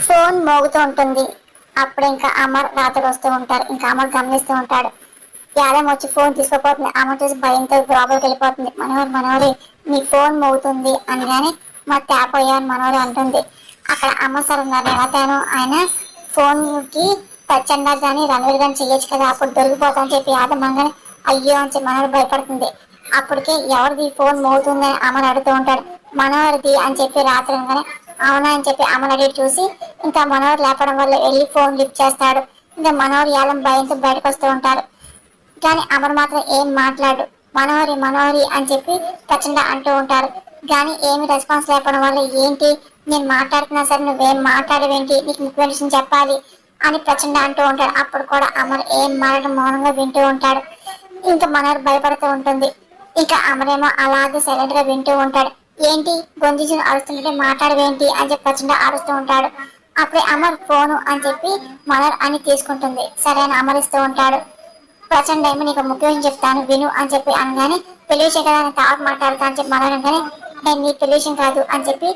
Phone మోగుతూ ఉంటుంది. అప్పుడు ఇంకా అమర్ రాత్రి వస్తూ ఉంటారు. ఇంకా అమర్ గమనిస్తూ ఉంటాడు. యాదమ్మ వచ్చి ఫోన్ తీసుకోపోతుంది. అమర్ చూసి భయంతో లోపలికి వెళ్ళిపోతుంది. మనోరి నీ ఫోన్ మోగుతుంది అనగానే మా తేపోయాను మనోరి అంటుంది. అక్కడ అమ్మ సార్ ఉన్నారు. ఎవతాను ఆయన ఫోన్ కి టచ్ అన్నారు కానీ రణవీర్ గాని చెయ్యొచ్చు కదా, అప్పుడు దొరికిపోతామని చెప్పి యాదమ్మ అనగానే అయ్యో అని చెప్పి మనోరు భయపడుతుంది. అప్పటికే ఎవరిది ఫోన్ మోగుతుందని అమర్ అడుగుతూ ఉంటాడు. మనోహర్ది అని చెప్పి రాత్రి అనగానే అవునా అని చెప్పి అమర్ అడిగి చూసి ఇంకా మనోహర్ లేపడం వల్ల వెళ్ళి ఫోన్ లిఫ్ట్ చేస్తాడు. ఇంకా మనోహర్ యాదం భయంతో బయటకు వస్తూ ఉంటారు. కానీ అమర్ మాత్రం ఏం మాట్లాడు. మనోహరి అని చెప్పి ప్రచండ అంటూ ఉంటారు. కానీ ఏమి రెస్పాన్స్ లేకపోవడం వల్ల ఏంటి నేను మాట్లాడుతున్నా సరే నువ్వేం మాట్లాడవేంటి, నీకు ముఖ్య విషయం చెప్పాలి అని ప్రచండ అంటూ ఉంటాడు. అప్పుడు కూడా అమర్ ఏం మాట్లాడడం మౌనంగా వింటూ ఉంటాడు. ఇంకా మనోహర్ భయపడుతూ ఉంటుంది. ఇంకా అమరేమో అలాగే సైలెంట్ గా వింటూ ఉంటాడు. ఏంటి గొంతుని అరుస్తుంటే మాట్లాడవేంటి అని చెప్పి ప్రచండ అరుస్తూ ఉంటాడు. అప్పుడే అమర్ ఫోను అని చెప్పి మనోహర్ అని తీసుకుంటుంది. సరే అని అమరిస్తూ ఉంటాడు. ప్రచండ ఏమో నీకు ముఖ్యం చెప్తాను విను అని చెప్పి అనగానే పెళ్లి విషయం కదా తర్వాత మాట్లాడతా అని చెప్పి మనగానే నేను నీ పెళ్లి విషయం కాదు అని చెప్పి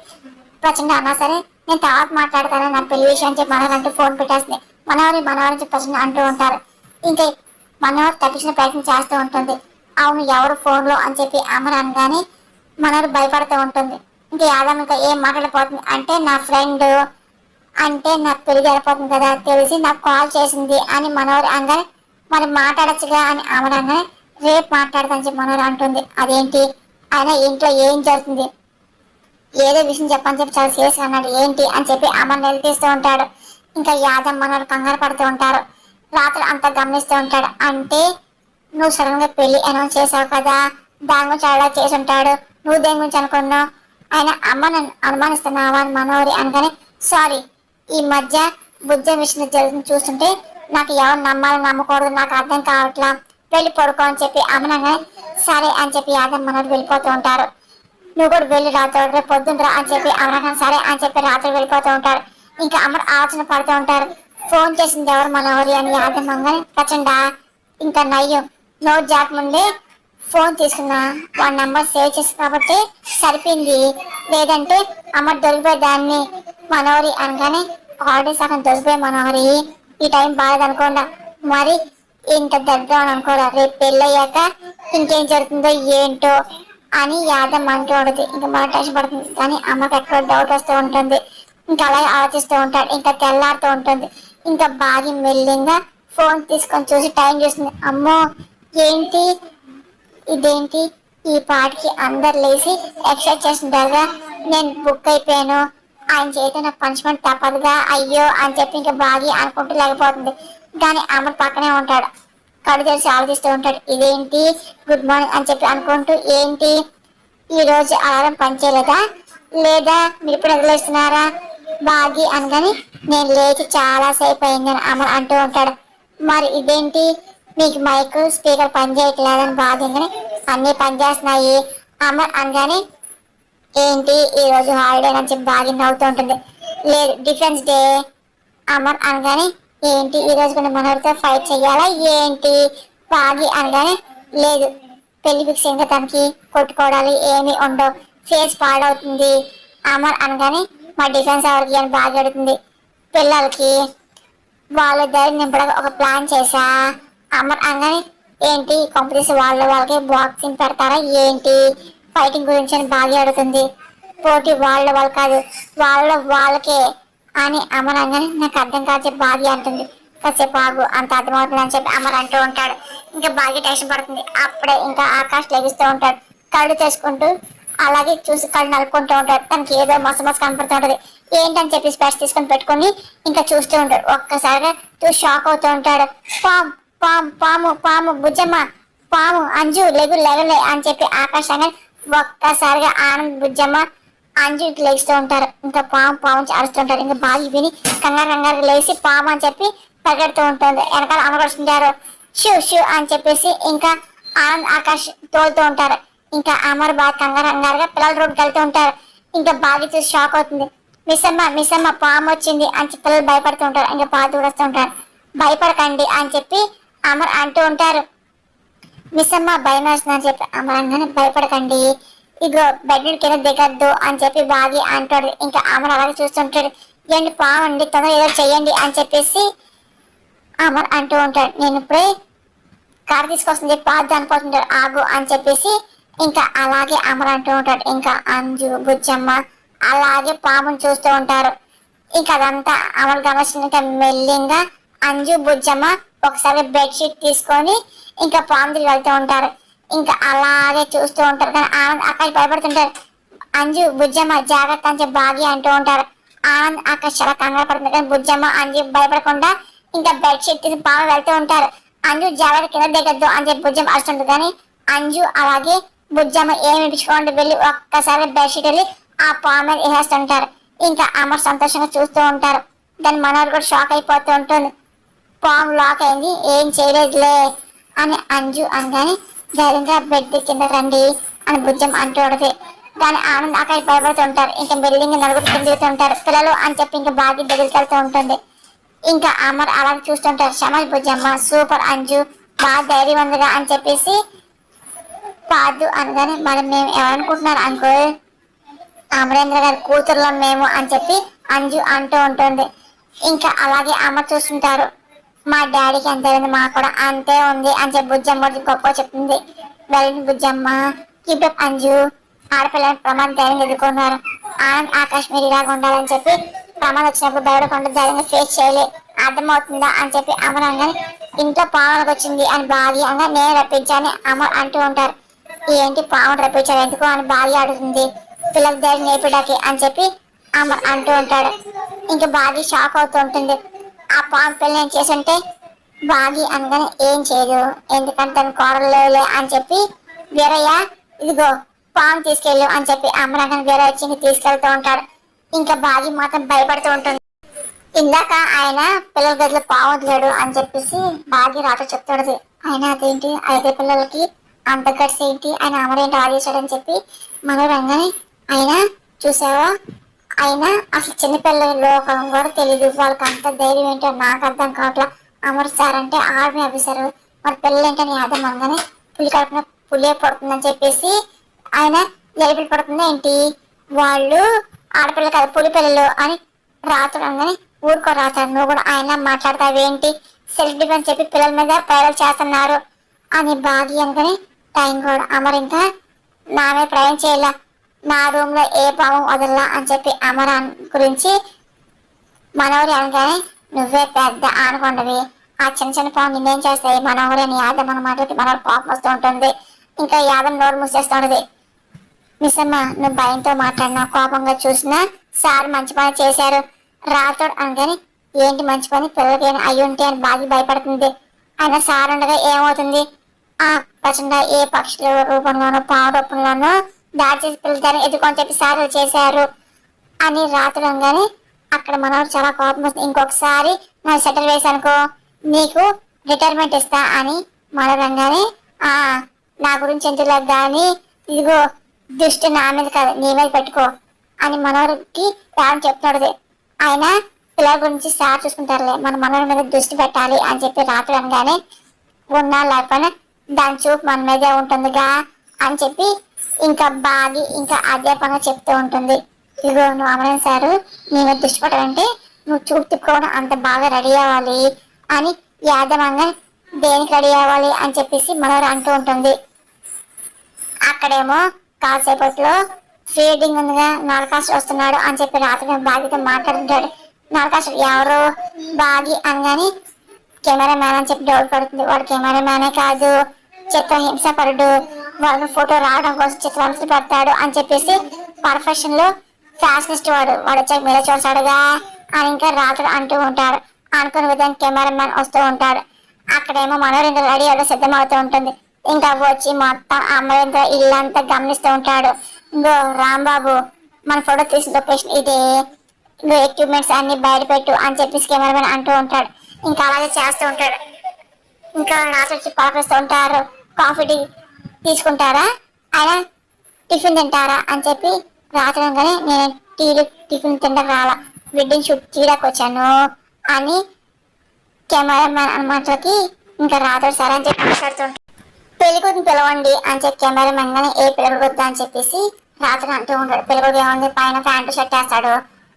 ప్రచండ అన్నా సరే నేను తర్వాత మాట్లాడతాను నా పెళ్లి విషయం అని చెప్పి మనోహర్ ఫోన్ పెట్టేస్తుంది. మనోహరి చెప్పి ప్రచండ అంటూ ఉంటారు. ఇంకా మనోహర్ తప్పించిన ప్రయత్నం చేస్తూ ఉంటుంది. అవును ఎవరు ఫోన్ లో అని చెప్పి అమర్ అనగానే మనోహర్ భయపడుతూ ఉంటుంది. ఇంకా యాదవ్ ఇంకా ఏం మాట్లాడపోతుంది అంటే నా ఫ్రెండ్ అంటే నాకు పెళ్లి జరిపోతుంది కదా తెలిసి నాకు కాల్ చేసింది అని మనోహర్ అనగానే మరి మాట్లాడచ్చుగా అని అమరనే రేపు మాట్లాడతాను చెప్పి మనోహర్ అంటుంది. అదేంటి ఆయన ఇంట్లో ఏం జరుగుతుంది ఏదో విషయం చెప్పని చెప్పి చాలా సీరియస్ అన్నాడు ఏంటి అని చెప్పి అమర్ నిలదీస్తూ ఉంటాడు. ఇంకా యాదవ్ మనోహర్ కంగారు పడుతూ ఉంటారు. రాత్రి అంతా గమనిస్తూ ఉంటాడు. అంటే నువ్వు సడన్ గా పెళ్లి అనౌన్స్ చేసావు కదా, దాని గురించి అలా చేసి ఉంటాడు, నువ్వు దేని గురించి అనుకున్నావు, ఆయన అమ్మ నన్ను అనుమానిస్తున్నావా అని మనోహరి అనగానే సారీ ఈ మధ్య బుద్ధ విషయం జరుగుతుంది చూస్తుంటే నాకు ఎవరు నమ్మాలని నమ్మకూడదు నాకు అర్థం కావట్లా వెళ్ళి పడుకో అని చెప్పి అమ్మనగానే సరే అని చెప్పి యాదవ్ మనోహర్ వెళ్ళిపోతూ ఉంటారు. నువ్వు కూడా వెళ్ళి రాత్రి రేపు పొద్దున్న రా అని చెప్పి అమరగానే సరే అని చెప్పి రాత్రి వెళ్ళిపోతూ ఉంటారు. ఇంకా అమర్ ఆలోచన పడుతూ ఉంటారు. ఫోన్ చేసింది ఎవరు మనోహరి అని యాదవ్ అనగానే ప్రచండ ఇంకా నయ్యం నోట్ జాక్ ముందే ఫోన్ తీసుకున్నా వాడి నెంబర్ సేవ్ చేసి కాబట్టి సరిపోయింది, లేదంటే అమర్ దొరికిపోయే దాన్ని మనోహరి అనగానే ఆల్రెడీ సగం దొరికిపోయే మనోహరి ఈ టైం బాగాదనుకోండా మరి ఇంత దగ్గర అనుకోరా రేపు పెళ్ళయ్యాక ఇంకేం జరుగుతుందో ఏంటో అని యాదమ్మ అంటూ ఉంటుంది. ఇంకా బాగా టెన్షన్ పడుతుంది. కానీ అమ్మకి ఎక్కడ డౌట్ వస్తూ ఉంటుంది. ఇంకా అలాగే ఆలోచిస్తూ ఉంటాడు. ఇంకా తెల్లారుతూ ఉంటుంది. ఇంకా బాగా మెల్లింగా ఫోన్ తీసుకొని చూసి టైం చూస్తుంది. అమ్మో ఏంటి ఇదేంటి ఈ పాటికి అందరు లేచి ఎక్సర్సైజ్ చేస్తుంటారుగా నేను బుక్ అయిపోయాను ఆయన చేత నాకు పనిష్మెంట్ తప్పదుగా అయ్యో అని చెప్పి ఇంకా బాగా అనుకుంటూ లేకపోతుంది. కానీ అమ్మ పక్కనే ఉంటాడు. కడు తెలిసి ఆలోచిస్తూ ఉంటాడు. ఇదేంటి గుడ్ మార్నింగ్ అని చెప్పి అనుకుంటూ ఏంటి ఈ రోజు అలారం పనిచేయలేదా లేదా మీరు ఇప్పుడు వదిలేస్తున్నారా బాగి అనగాని నేను లేచి చాలా సేపు అయిందని అమ్మ అంటూ ఉంటాడు. మరి ఇదేంటి మీకు మైక్ స్పీకర్ పనిచేయట్లేదని బాధంగానే అన్ని పనిచేస్తున్నాయి అమ్మ అనగానే ఏంటి ఈ రోజు హాలిడే అని చెప్పి బాగా నవ్వుతూ ఉంటుంది. లేదు డిఫెన్స్ డే అమర్ అనగానే ఏంటి ఈ రోజు కొన్ని మనోడితో ఫైట్ చెయ్యాలా ఏంటి బాగి అనగానే లేదు పెళ్లి ఫిక్స్ ఇంకా తనకి కొట్టుకోవడాలు ఏమి ఉండవు ఫేస్ పాడవుతుంది అమర్ అనగానే మా డిఫెన్స్ ఎవరికి అని బాగా అడుగుతుంది. పిల్లలకి వాళ్ళ ధైర్యం నింపడానికి ఒక ప్లాన్ చేసా అమర్ అనగానే ఏంటి కాంపిటీషన్ వాళ్ళకి బాక్సింగ్ పెడతారా ఏంటి ఫైటింగ్ గురించి అని బాగా అడుగుతుంది. పోటీ వాళ్ళు కాదు వాళ్ళకే అని అమర్ అనగానే నాకు అర్థం కాదు చెప్పి బాగి అంటుంది. కాసేపు ఆగు అంత అర్థమవుతుంది అని చెప్పి అమర్ అంటూ ఉంటాడు. ఇంకా బాగా టెన్షన్ పడుతుంది. అప్పుడే ఇంకా ఆకాష్ లెగిస్తూ ఉంటాడు. కళ్ళు చేసుకుంటూ అలాగే చూసి కళ్ళు నలుపుకుంటూ ఉంటాడు. తనకి ఏదో మస కనపడుతూ ఉంటుంది. ఏంటని చెప్పి స్పెట్స్ తీసుకొని పెట్టుకొని ఇంకా చూస్తూ ఉంటాడు. ఒక్కసారిగా చూసి షాక్ అవుతూ ఉంటాడు. పాము పాము పాము పాము బుజ్జమ్మ పాము అంజు లెగలే అని చెప్పి ఆకాష్ అనేది ఒక్కసారిగా ఆనంద్ బుజ్జమ్మ అంజుకి లేస్తూ ఉంటారు. ఇంకా పాము అరుస్తుంటారు. ఇంకా బాగా విని కంగారు లేచి పాము అని చెప్పి పరిగెడుతూ ఉంటుంది. వెనకాల అమరుస్తుంటారు. షూ అని చెప్పేసి ఇంకా ఆనంద్ ఆకాష్ తోలుతూ ఉంటారు. ఇంకా అమర్ బాగా కంగారుగా పిల్లల రోడ్డుకి వెళ్తూ ఉంటారు. ఇంకా బాగా చూసి షాక్ అవుతుంది. మిస్సమ్మ పాము వచ్చింది అని చెప్పి పిల్లలు భయపడుతూ ఉంటారు. ఇంకా బాగా దూరస్తూ ఉంటారు. భయపడకండి అని చెప్పి అమర్ అంటూ ఉంటారు. మిస్సమ్మ భయం వేస్తుందని చెప్పి అమర్ అనగానే భయపడకండి ఇగో బెడ్ కింద దిగద్దు అని చెప్పి బాగి అంటాడు. ఇంకా అమర్ అలాగే చూస్తుంటాడు. ఏంటి పావండి తొందర ఏదో చెయ్యండి అని చెప్పేసి అమర్ అంటూ ఉంటాడు. నేను ఇప్పుడే కారు తీసుకొస్తుంది పాదు అనుకుంటుంటాడు. ఆగు అని చెప్పేసి ఇంకా అలాగే అమర్ అంటూ ఉంటాడు. ఇంకా అంజు బుజ్జమ్మ అలాగే పాముని చూస్తూ ఉంటారు. ఇంకా అదంతా అమలు గమనించిన మెల్లింగా అంజు బుజ్జమ్మ ఒకసారి బెడ్షీట్ తీసుకొని ఇంకా పాము దగ్గరికి వెళ్తూ ఉంటారు. ఇంకా అలాగే చూస్తూ ఉంటారు. కానీ ఆనంద్ ఆకాష్ భయపడుతుంటారు. అంజు బుజ్జమ్మ జాగ్రత్త అని చెప్పి బాగి అంటూ ఉంటారు. ఆనంద్ ఆకాష్ చాలా కంగారు పడుతుంది. కానీ బుజ్జమ్మ అంజు భయపడకుండా ఇంకా బెడ్షీట్ తీసి పాము వెళ్తూ ఉంటారు. అంజు జాగ్రత్త కింద దిగద్దు అని చెప్పి బుజ్జమ్మ అరుస్తుంది. కానీ అంజు అలాగే బుజ్జమ్మ ఏమి విడిచుకోండి వెళ్ళి ఒక్కసారి బెడ్షీట్ వెళ్ళి ఆ పాము మీద వేసేస్తుంటారు. ఇంకా అమర్ సంతోషంగా చూస్తూ ఉంటారు. దాని మనోడు కూడా షాక్ అయిపోతూ ఉంటుంది. పాము లాక్ అయింది ఏం చేయలేదులే అని అంజు అనగానే ధైర్యంగా బెడ్ కింద రండి అని బుజ్జం అంటూ ఉంటుంది. దాని ఆనంద్ అక్కడ భయపడుతుంటారు. ఇంకా బిల్డింగ్ నలుగురు కిందిగుతుంటారు పిల్లలు అని చెప్పి ఇంకా బాగా దగ్గరికి వెళ్తూ ఉంటుంది. ఇంకా అమర్ అలాగే చూస్తుంటారు. శమల్ బుజ్జమ్మ సూపర్ అంజు బాగా ధైర్యం ఉందిగా అని చెప్పేసి కాదు అనగానే మరి మేము ఏమనుకుంటున్నారు అనుకో అమరేంద్ర గారి కూతురులో మేము అని చెప్పి అంజు అంటూ ఉంటుంది. ఇంకా అలాగే అమ్మ చూస్తుంటారు. మా డాడీకి ఎంత ఉంది మా కూడా అంతే ఉంది అని చెప్పి బుజ్జమ్మ గొప్ప చెప్తుంది. వెళ్ళిన బుజ్జమ్మ కీప్ అప్ అంజు ఆడపిల్లని ప్రమాదం ధైర్యం ఎదుర్కొన్నారు. ఆనంద్ ఆకాశ్ మీరు ఇలాగ ఉండాలని చెప్పి ప్రమాదం వచ్చినప్పుడు భయపడకుండా ధైర్యంగా ఫేస్ చేయలే అర్థమవుతుందా అని చెప్పి అమర్ అనగానే ఇంట్లో పావులకు వచ్చింది అని భార్య అనగా నేను రప్పించాలని అమర్ అంటూ ఉంటారు. ఏంటి పావును రప్పించారు ఎందుకు అని భార్య అడుగుతుంది. పిల్లలకు ధైర్యం నేర్పడానికి అని చెప్పి అమర్ అంటూ ఉంటాడు. ఇంకా భార్య షాక్ అవుతూ ఉంటుంది. ఆ పాము పిల్ల నేను చేసుంటే బాగి అనగానే ఏం చేయదు ఎందుకంటే తన కోడలే అని చెప్పి వీరయ్య ఇదిగో పాము తీసుకెళ్ళు అని చెప్పి అమరాన్ని వీరయ్య వచ్చి తీసుకెళ్తూ ఉంటాడు. ఇంకా బాగి మాత్రం భయపడుతూ ఉంటుంది. ఇందాక ఆయన పిల్లల గదిలో పాము వదిలేడు అని చెప్పేసి బాగి రాత చెప్తాడు. ఆయన అదేంటి ఐదే పిల్లలకి అంత గట్స్ ఏంటి ఆయన అమరేంటి ఆదేశాడని చెప్పి మనోరంగానే ఆయన చూసావా అయినా అసలు చిన్నపిల్లల లోకం కూడా తెలియదు వాళ్ళకి అంత ధైర్యం ఏంటో నాకు అర్థం కావట్లా. అమర్ సార్ అంటే ఆర్మీ ఆఫీసర్ మరి పిల్లలు ఏంటని అర్థం అనగానే పులి కడుపున పులే పడుతుందని చెప్పేసి ఆయన ఎలిపిల్ పడుతుంది ఏంటి వాళ్ళు ఆడపిల్ల కదా పులి పిల్లలు అని రాత్రుడు అనగానే ఊరుకో రాతాడు నువ్వు కూడా ఆయన మాట్లాడతావేంటి సెల్ఫ్ డిఫెన్స్ చెప్పి పిల్లల మీద ప్రయోగాలు చేస్తున్నారు అని బాగి అనుకుని టైం కూడా అమర్ ఇంకా నా మీద ప్రయాణం చేయాల నా రూమ్ లో ఏ పాము వదల్లా అని చెప్పి అమరాన్ గురించి మనవరి అనగానే నువ్వే పెద్ద ఆనుకోండవి ఆ చిన్న చిన్న పాము నిన్నేం చేస్తాయి మనవరి అని యాదం అన్నమాట మనవరు కోపం వస్తూ ఉంటుంది. ఇంకా యాదం నోరు మూసేస్తూ ఉంటుంది. మిస్సమ్మ నువ్వు భయంతో మాట్లాడినా కోపంగా చూసినా సార్ మంచి పని చేశారు రాతోడు అనగానే ఏంటి మంచి పని పిల్లలకి ఏమైనా అయ్యి ఉంటే అని బాగా భయపడుతుంది. ఆయన సార్ ఉండగా ఏమవుతుంది ఆ ప్రచండ ఏ పక్షుల రూపంలోనూ పాము రూపంలోనూ దాడి చేసి పిల్లలని ఎదుర్కొని చెప్పి సార్లు చేశారు అని రాత్రంగానే అక్కడ మనవాడు చాలా కోపం వస్తుంది. ఇంకొకసారి నాకు సెటిల్ వేసానుకో నీకు రిటైర్మెంట్ ఇస్తా అని మనరంగానే ఆ నా గురించి ఎందుకు కానీ ఇదిగో దృష్టి నా మీద కాదు నీ మీద పెట్టుకో అని మనవరికి రాని చెప్తున్నాడు. ఆయన పిల్లల గురించి సార్ చూసుకుంటారులే మన మనవరి మీద దృష్టి పెట్టాలి అని చెప్పి రాత్రి అనగానే ఉన్నా లేకపోయినా దాని చూపు మన మీదే ఉంటుందిగా అని చెప్పి ఇంకా బాగి ఇంకా అదే పనిగా చెప్తూ ఉంటుంది. ఇదిగో నువ్వు అమరన్ సారు నీ మీద దృష్టి పెట్టాలంటే నువ్వు చూపు తిప్పుకోవడం అంత బాగా రెడీ అవ్వాలి అని యాదవంగా దేనికి రెడీ అవ్వాలి అని చెప్పేసి మనోరు అంటూ ఉంటుంది. అక్కడేమో కాసేపట్లో ఫీడింగ్ ఉందిగా నరకాసు వస్తున్నాడు అని చెప్పి రాత్రి బాగితో మాట్లాడుతుంటాడు. నరకాసు ఎవరు బాగి అనగానే కెమెరా మ్యాన్ అని చెప్పి డౌట్ పడుతుంది. వాడు కెమెరా మ్యానే కాదు చిత్రహింసపరుడు వాళ్ళ ఫోటో రావడం కోసం చిత్రహింస పెడతాడు అని చెప్పేసి పర్ఫెక్షన్ లో ఫ్యాషనిస్ట్ వాడు వచ్చాక మీరే చూసాడుగా అని ఇంకా రాత్రి అంటూ ఉంటాడు. అనుకున్న విధంగా కెమెరా మ్యాన్ వస్తూ ఉంటాడు. అక్కడేమో మనోరేంద్ర రెడీ అవ్వడం సిద్ధమవుతూ ఉంటుంది. ఇంకా వచ్చి మొత్తం అమరేంద్ర ఇల్లంతా గమనిస్తూ ఉంటాడు. ఇంకో రాంబాబు మన ఫోటో తీసిన లొకేషన్ ఇదే ఇంకో ఎక్విప్మెంట్స్ అన్ని బయట పెట్టు అని చెప్పేసి కెమెరామెన్ అంటూ ఉంటాడు. ఇంకా అలాగే చేస్తూ ఉంటాడు. ఇంకా రాత్రి వచ్చి పలకరిస్తూ ఉంటారు. కాఫీ టీ తీసుకుంటారా ఆయన టిఫిన్ తింటారా అని చెప్పి రాత్రి అనగానే నేను టిఫిన్ తింటకు రాలా వెడ్డింగ్ షూట్ తీయడానికి వచ్చాను అని కెమెరామెన్ అన్నమాటకి ఇంకా రాత్రి సరే అని చెప్పి మాట్లాడుతుంటాడు. పెళ్ళికొద్దిని పిలవండి అని చెప్పి కెమెరామెన్ గానే ఏ పిల్లలు వద్దా అని చెప్పేసి రాత్రి అంటూ ఉంటాడు. పెళ్ళికొద్ది ఏముంది పైన ప్యాంటు షర్ట్ వేస్తాడు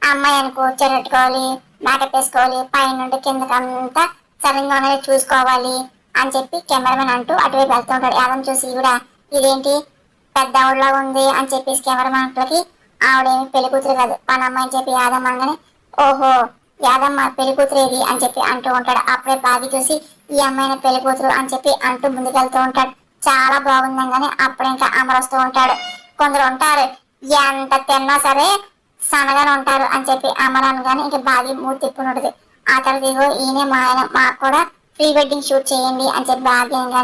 అమ్మాయి అనుకో చెరట్టుకోవాలి, మేకప్ వేసుకోవాలి, పైనుండి కిందకంతా సరిగ్గా ఉన్నది చూసుకోవాలి అని చెప్పి కెమెరామెన్ అంటూ అటువైపు వెళ్తూ ఉంటాడు. యాదం చూసి కూడా ఇదేంటి పెద్ద ఆవిడలా ఉంది అని చెప్పేసి కెమెరామెన్లకి ఆవిడేమి పెళ్లి కూతురు కాదు మన అమ్మాయి అని చెప్పి యాదమ్మ అనగానే ఓహో యాదమ్మ పెళ్లి కూతురు ఏది అని చెప్పి అంటూ ఉంటాడు. అప్పుడే బాగా చూసి ఈ అమ్మాయిని పెళ్లి కూతురు అని చెప్పి అంటూ ముందుకెళ్తూ ఉంటాడు. చాలా బాగుందని అప్పుడు ఇంకా అమర్ వస్తూ ఉంటాడు. కొందరు ఉంటారు ఎంత తిన్నా సరే సన్నగానే ఉంటారు అని చెప్పి అమర్ అనగానే ఇంక బాగా మూడు తిప్పునుంటది. ఆ తర్వాత ఇగో ఈయనే మా ఆయన మాకు కూడా ప్రీ వెడ్డింగ్ షూట్ చేయండి అని చెప్పి బాగా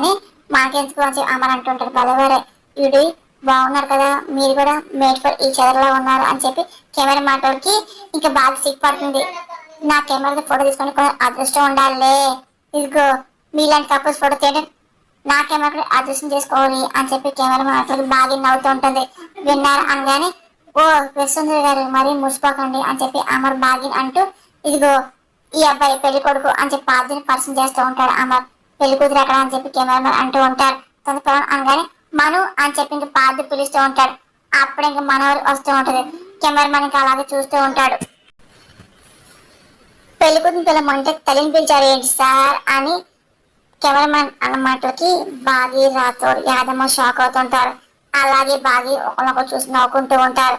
మాకెందుకు అని చెప్పి అమర్ అంటుంటారు. బలవారే వీడి బాగున్నారు కదా మీరు కూడా మేడ్ ఫర్ ఈ చదరలా ఉన్నారు అని చెప్పి కెమెరా మాటలకి ఇంకా బాగా సిగ్గుపడుతుంది. నా కెమెరా ఫోటో తీసుకొని కొంచెం అదృష్టం ఉండాలే, ఇదిగో మీలాంటి కపుల్స్ ఫోటో తీయడం నా కెమెరా అదృష్టం చేసుకోవాలి అని చెప్పి కెమెరా మాటలకి బాగా నవ్వుతూ ఉంటుంది. విన్నారు అనగానే ఓ విశ్వంధర్ గారు మరీ మురిసిపోకండి అని చెప్పి అమర్ బాగి అంటూ ఇదిగో ఈ అబ్బాయి పెళ్లి కొడుకు అని చెప్పి పార్థని పరిచయం చేస్తూ ఉంటాడు. అమర్ పెళ్లి కూతురు ఎక్కడ అని చెప్పి కెమెరా అంటూ ఉంటారు. తన అనగానే మను అని చెప్పి ఇంక పార్థ పిలుస్తూ ఉంటాడు. అప్పుడు ఇంక మనవరు వస్తూ ఉంటది. కెమెరామెన్ ఇంకా అలాగే చూస్తూ ఉంటాడు. పెళ్లి కూతురు పిల్లమంటే తల్లిని పిలిచారు ఏంటి సార్ అని కెమెరామెన్ అన్న మాటలకి బాగి రాథోడ్ యాదమ్మ షాక్ అవుతుంటారు. అలాగే బాగి ఒకరినొకరు చూసి నవ్వుకుంటూ ఉంటారు.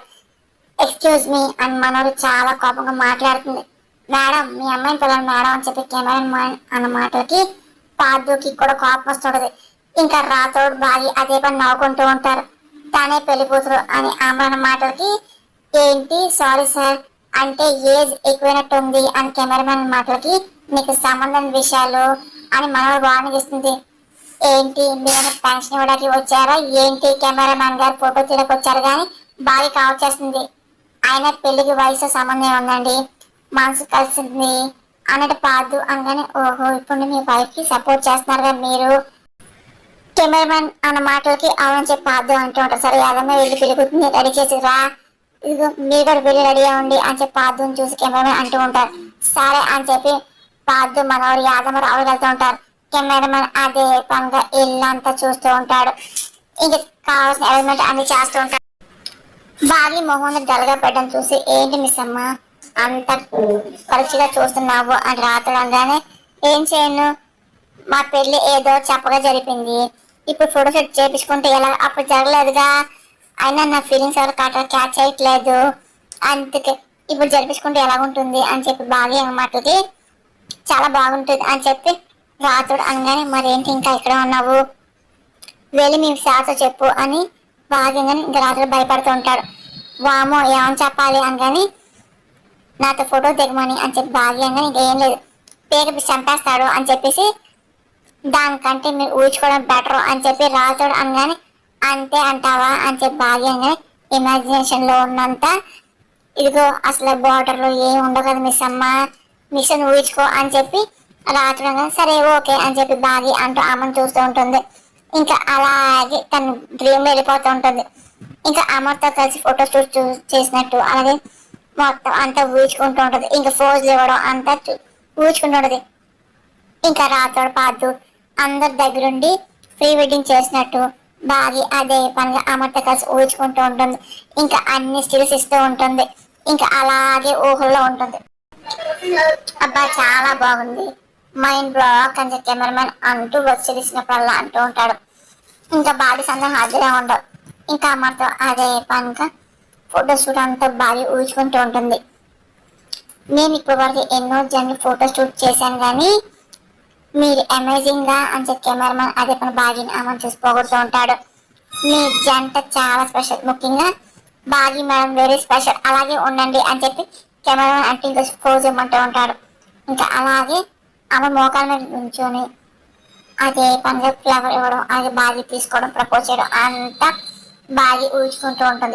ఎక్స్క్యూజ్ మీ అని మనోడు చాలా కోపంగా మాట్లాడుతుంది. మేడం మీ అమ్మాయిని పిల్లలు మేడం అని చెప్పి కెమెరామెన్ అన్న మాటలకి పార్థుకి కూడా కోపం వస్తుంటది. ఇంకా రాథోడ్ బాగి అదే పని నవ్వుకుంటూ ఉంటారు. తానే పెళ్లి కూతురు అని అమ్మ మాటలకి ఏంటి సారీ సార్ అంటే ఏజ్ ఎక్కువైనట్టు ఉంది అని కెమెరామెన్ మాటలకి నీకు సంబంధం విషయాలు అని మనోడు వార్నింగ్ ఇస్తుంది. ఏంటి మీరు పెన్షన్ ఇవ్వడానికి వచ్చారా ఏంటి కెమెరామెన్ గారు ఫోటో తీయడానికి వచ్చారు కానీ బాగా కవర్ చేస్తుంది. ఆయన పెళ్లికి వయసు సంబంధం ఉందండి మనసు కలిసింది అన్నట్టు పాదు అనగానే ఓహో ఇప్పుడు మీ వైఫ్ కి సపోర్ట్ చేస్తున్నారు మీరు కెమెరామెన్ అన్న మాటలకి అవునని చెప్పి పాదు అంటూ ఉంటారు. సరే యాదమ్మ వెళ్ళి పెళ్లి రెడీ చేసిరా ఇదిగో మీరు కూడా వెళ్ళి రెడీ అవ్వండి అని చెప్పి పాదుని చూసి కెమెరామెన్ అంటూ ఉంటారు. సరే అని చెప్పి పాదు మనవాడు యాదమ్మ రావు వెళ్తూ ఉంటారు. కెమెరామెన్ అదే పనిగా ఇల్లంతా చూస్తూ ఉంటాడు. ఇంక కావాల్సిన ఎలిమెంట్ అన్ని చేస్తూ ఉంటాడు. బాగి మొహం డల్గా పెట్టడం చూసి ఏంటి మిస్ అమ్మ అంత పరీక్షగా చూస్తున్నావు అని రాత్రగానే ఏం చేయను మా పెళ్లి ఏదో చెప్పగా జరిపింది ఇప్పుడు ఫోటోషూట్ చేపించుకుంటే ఎలా అప్పుడు జరగలేదుగా అయినా నా ఫీలింగ్స్ ఎవరు క్యాచ్ చేయట్లేదు అందుకే ఇప్పుడు జరిపించుకుంటే ఎలా ఉంటుంది అని చెప్పి బాగా మాటలకి చాలా బాగుంటుంది అని చెప్పి రాత్రుడు అనగానే మరేంటి ఇంకా ఇక్కడ ఉన్నావు వెళ్ళి మేము సార్తో చెప్పు అని బాగా ఇంకా రాత్రుడు భయపడుతూ ఉంటాడు. వామో ఏమని చెప్పాలి అనగాని నాతో ఫోటో దిగమని అని చెప్పి భాగ్యంగా ఇంకేం లేదు పేరు చంపేస్తాడు అని చెప్పేసి దానికంటే మీరు ఊహించుకోవడం బెటర్ అని చెప్పి రాతోడు అనగానే అంతే అంటావా అని చెప్పి భాగ్యంగా ఇమాజినేషన్ లో ఉన్నంత ఇదిగో అసలు బార్డర్ లో ఏం ఉండవు కదా మిస్ అమ్మ మిషన్ ఊహించుకో అని చెప్పి రాత్రి సరే ఓకే అని చెప్పి బాగి అంటూ అమ్మని చూస్తూ ఉంటుంది. ఇంకా అలాగే తను డ్రీమ్ వెళ్ళిపోతూ ఉంటుంది. ఇంకా అమ్మతో కలిసి ఫోటో షూట్ చేసినట్టు అలాగే మొత్తం అంతా ఊహించుకుంటూ ఉంటుంది. ఇంకా ఫోజులు ఇవ్వడం అంతా ఊహించుకుంటూ ఉంటుంది. ఇంకా రాతోడు పాదు అందరి దగ్గరుండి ప్రీ వెడ్డింగ్ చేసినట్టు బాగి అదే పనిగా అమ్మతో కలిసి ఊహించుకుంటూ ఉంటుంది. ఇంకా అన్ని స్టిల్స్ ఇస్తూ ఉంటుంది. ఇంకా అలాగే ఊహల్లో ఉంటుంది. అబ్బా చాలా బాగుంది మైండ్ బ్లాక్ అని కెమెరామెన్ అంటూ వచ్చేసినప్పుడల్లా అంటూ ఉంటాడు. ఇంకా బాడీ సందం హాజరే ఉండవు. ఇంకా అమ్మతో అదే పనిగా ఫోటో షూట్ అంతా బాగా ఊహించుకుంటూ ఉంటుంది. నేను ఇప్పటి వరకు ఎన్నో జన్లు ఫోటో షూట్ చేశాను కానీ మీరు అమేజింగ్ గా అని చెప్పి కెమెరామెన్ అదే పని బాగిని అమ్మని చూసి పోగొడుతూ ఉంటాడు. మీ జంట చాలా స్పెషల్ ముఖ్యంగా బాగి మేడం వెరీ స్పెషల్ అలాగే ఉండండి అని చెప్పి కెమెరామెన్ అంటే ఇంకా పోజ్ ఇవ్వమంటూ ఉంటాడు. ఇంకా అలాగే ఆమె మోకాల మీద నుంచొని అదే పనిగా ఫ్లవర్ ఇవ్వడం అలాగే బాగి తీసుకోవడం ప్రపోజ్ చేయడం అంతా బాగి ఊహించుకుంటూ ఉంటుంది.